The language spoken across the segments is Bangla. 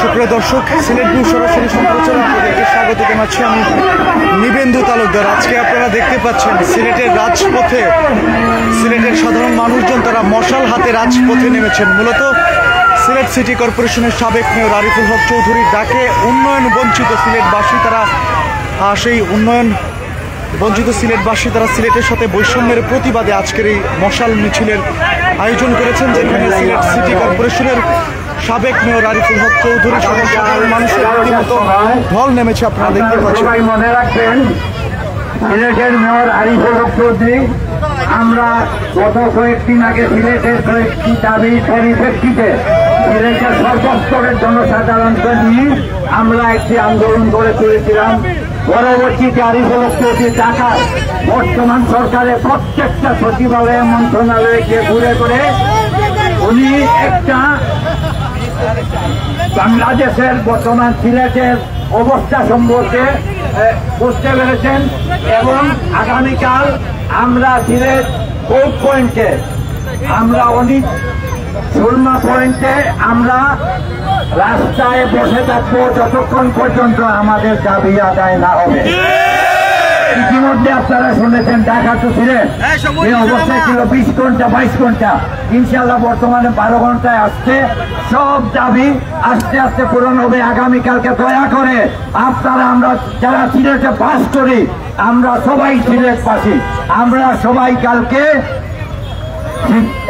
সুপ্রিয় দর্শক, সিলেট নিউজ সরাসরি সম্প্রচারে আপনাদেরকে স্বাগত জানাচ্ছি। আমি নিবেন্দু তালুকদার। আজকে আপনারা দেখতে পাচ্ছেন সিলেটের রাজপথে সিলেটের সাধারণ মানুষজন তারা মশাল হাতে রাজপথে নেমেছেন। মূলত সিলেট সিটি কর্পোরেশনের সাবেক মেয়র আরিফুল হক চৌধুরীর ডাকে উন্নয়ন বঞ্চিত সিলেটবাসী তারা সেই উন্নয়ন বঞ্চিত সিলেটবাসী তারা সিলেটের সাথে বৈষম্যের প্রতিবাদে আজকের এই মশাল মিছিলের আয়োজন করেছেন, যেখানে সিলেট সিটি কর্পোরেশনের সাবেক মেয়র আরিফুল হক চৌধুরী সহ সাধারণ মানুষের রীতিমতো ঢল নেমেছে। আপনারা দেখতে পাচ্ছেন। মনে রাখবেন, সিলেটের মেয়র আরিফুল হক চৌধুরী, আমরা গত কয়েকদিন আগে সিলেটের কয়েকটি দাবির পরিপ্রেক্ষিতে সিলেটের সর্বস্তরের জনসাধারণকে নিয়ে আমরা একটি আন্দোলন গড়ে তুলেছিলাম। পরবর্তীতে আরিফুল হক চৌধুরী ঢাকা বর্তমান সরকারের প্রত্যেকটা সচিবালয় মন্ত্রণালয়ে গিয়ে ঘুরে করে উনি একটা বাংলাদেশের বর্তমান সিলেটের অবস্থা সম্পর্কে বুঝতে পেরেছেন এবং আগামীকাল আমরা সিলেট কোর্ট পয়েন্টে আমরা অনেক সুরমা পয়েন্টে আমরা রাস্তায় বসে থাকবো যতক্ষণ পর্যন্ত আমাদের দাবি আদায় না হবে। ইতিমধ্যে আপনারা শুনেছেন ঢাকা টু সিলেট এই অবস্থায় ছিল 20 ঘন্টা 22 ঘন্টা, ইনশাল্লাহ বর্তমানে 12 ঘন্টায় আসছে। সব দাবি আস্তে আস্তে পূরণ হবে। আগামীকালকে দয়া করে আপনারা, আমরা যারা সিলেটে বাস করি, আমরা সবাই সিলেটবাসী, আমরা সবাই কালকে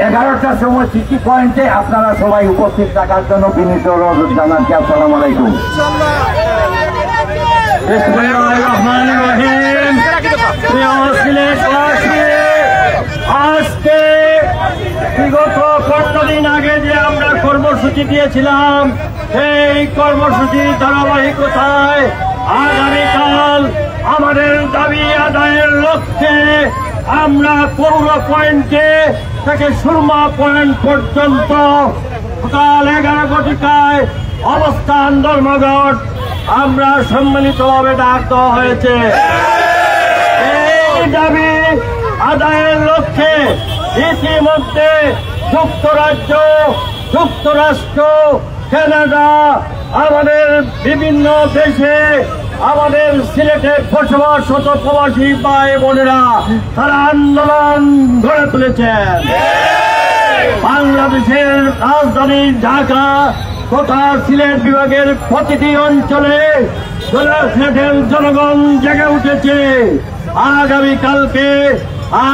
11টার সময় সিটি পয়েন্টে আপনারা সবাই উপস্থিত থাকার জন্য বিনীত অনুরোধ জানাচ্ছি। আসসালামু আলাইকুম। আজকে বিগত 15 দিন আগে যে আমরা কর্মসূচি দিয়েছিলাম, সেই কর্মসূচির ধারাবাহিকতায় আগামীকাল আমাদের দাবি আদায়ের লক্ষ্যে আমরা পৌর পয়েন্টে থেকে সুরমা পয়েন্ট পর্যন্ত সকাল 11 ঘটিকায় অবস্থান ধর্মঘট আমরা সম্মিলিতভাবে ডাক দেওয়া হয়েছে। এই দাবি আদায়ের লক্ষ্যে ইতিমধ্যে যুক্তরাজ্য, যুক্তরাষ্ট্র, কানাডা, আমাদের বিভিন্ন দেশে আমাদের সিলেটের বসবাসরত প্রবাসী ভাই বোনেরা তারা আন্দোলন গড়ে তুলেছেন। বাংলাদেশের রাজধানী ঢাকা তথা সিলেট বিভাগের প্রতিটি অঞ্চলে সিলেটের জনগণ জেগে উঠেছে। আগামীকালকে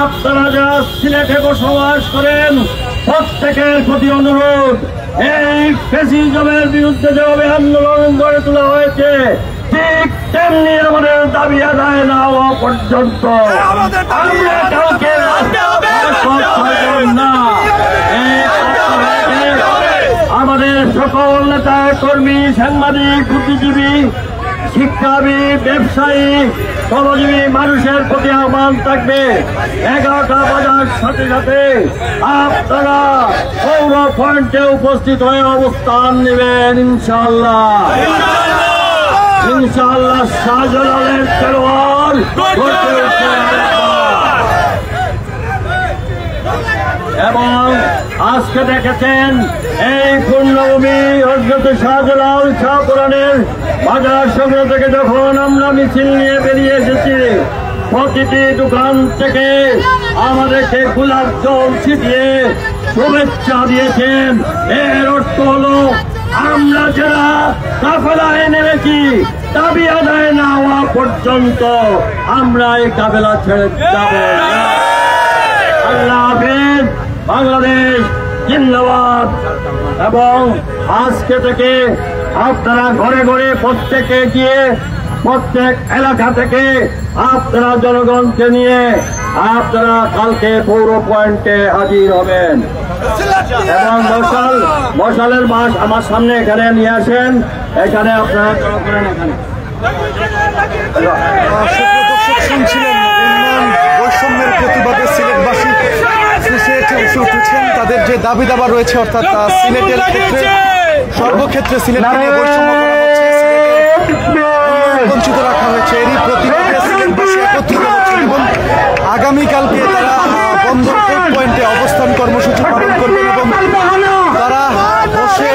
আপনারা যারা সিলেটে বসবাস করেন প্রত্যেকের প্রতি অনুরোধ, এই ফ্যাসিজমের বিরুদ্ধে যেভাবে আন্দোলন গড়ে তোলা হয়েছে ঠিক তেমনি আমাদের দাবি আদায় না হওয়া পর্যন্ত আমরা কাউকে না। আমাদের সকল নেতা কর্মী, সাংবাদিক, বুদ্ধিজীবী, শিক্ষাবিদ, ব্যবসায়ী, শ্রমজীবী মানুষের প্রতি আহ্বান থাকবে 11টা বাজার সাথে সাথে আপনারা পৌর পয়েন্টে উপস্থিত হয়ে অবস্থান নেবেন। ইনশাআল্লাহ ইনশাআল্লাহ শাহজালালের তলোয়ার এবং আজকে দেখেছেন এই পূর্ণভূমি হযরত শাহজালাল শাহ কোরআনের বাজার সংগ্রহ থেকে যখন আমরা মিছিল নিয়ে বেরিয়ে এসেছি, প্রতিটি দোকান থেকে আমাদেরকে গোলাপ জল ছিটিয়ে শুভেচ্ছা দিয়েছেন। এর অর্থ হলো আমরা যারা কাফেলায় নেমেছি দাবি আদায় না হওয়া পর্যন্ত আমরা এই কাফেলা ছেড়ে যাব না। আল্লাহ হাফেজ, বাংলাদেশ জিন্দাবাদ। এবং আজকে থেকে আপনারা ঘরে ঘরে প্রত্যেকে গিয়ে প্রত্যেক এলাকা থেকে আপনারা জনগণকে নিয়ে আপনারা কালকে পৌর পয়েন্টে হাজির হবেন এবং মশালের বাস আমার সামনে এখানে নিয়ে আসেন। এখানে আপনারা জড়ো করেন। এখানে শুনছিলেন বৈষম্যের প্রতিবাদে সিলেটবাসী এসে উঠেছেন। তাদের যে দাবি দাবা রয়েছে, অর্থাৎ সিলেটের ক্ষেত্রে সর্বক্ষেত্রে সিলেটকে নিয়ে বৈষম্য করা হচ্ছে, বঞ্চিত রাখা হয়েছে, এরই প্রতিবাদে সিলেটবাসী একত্রিত হচ্ছেন এবং আগামীকালকে তারা বন্দর কোর্ট পয়েন্টে অবস্থান কর্মসূচি পালন করবেন এবং তারা বসে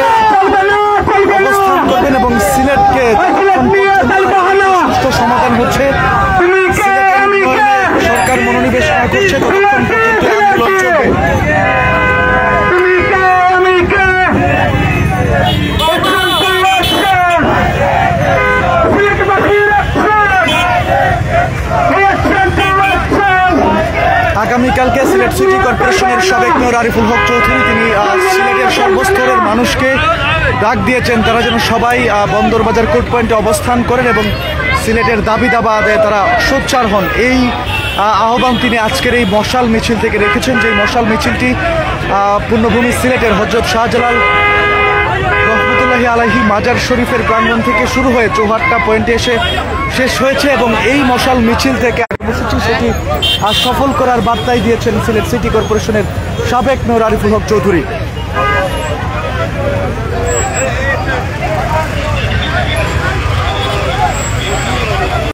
সিলেট সিটি কর্পোরেশনের সাবেক মেয়র আরিফুল হক চৌধুরী, তিনি সিলেটের সর্বস্তরের মানুষকে ডাক দিয়েছেন তারা যেন সবাই বন্দরবাজার কোর্ট পয়েন্টে অবস্থান করেন এবং সিলেটের দাবি দাবা আদায়ে তারা সোচ্চার হন। এই আহ্বান তিনি আজকের এই মশাল মিছিল থেকে রেখেছেন, যে মশাল মিছিলটি পূর্ণভূমি সিলেটের হযরত শাহজালাল রহমতুল্লাহি আলাইহি মাজার শরীফের প্রাঙ্গণ থেকে শুরু হয়ে চৌহাট্টা পয়েন্টে এসে শেষ হয়েছে এবং এই মশাল মিছিল থেকে কর্মসূচি সেটি সফল করার বার্তাই দিয়েছেন সিলেট সিটি কর্পোরেশনের সাবেক মেয়র আরিফুল হক চৌধুরী।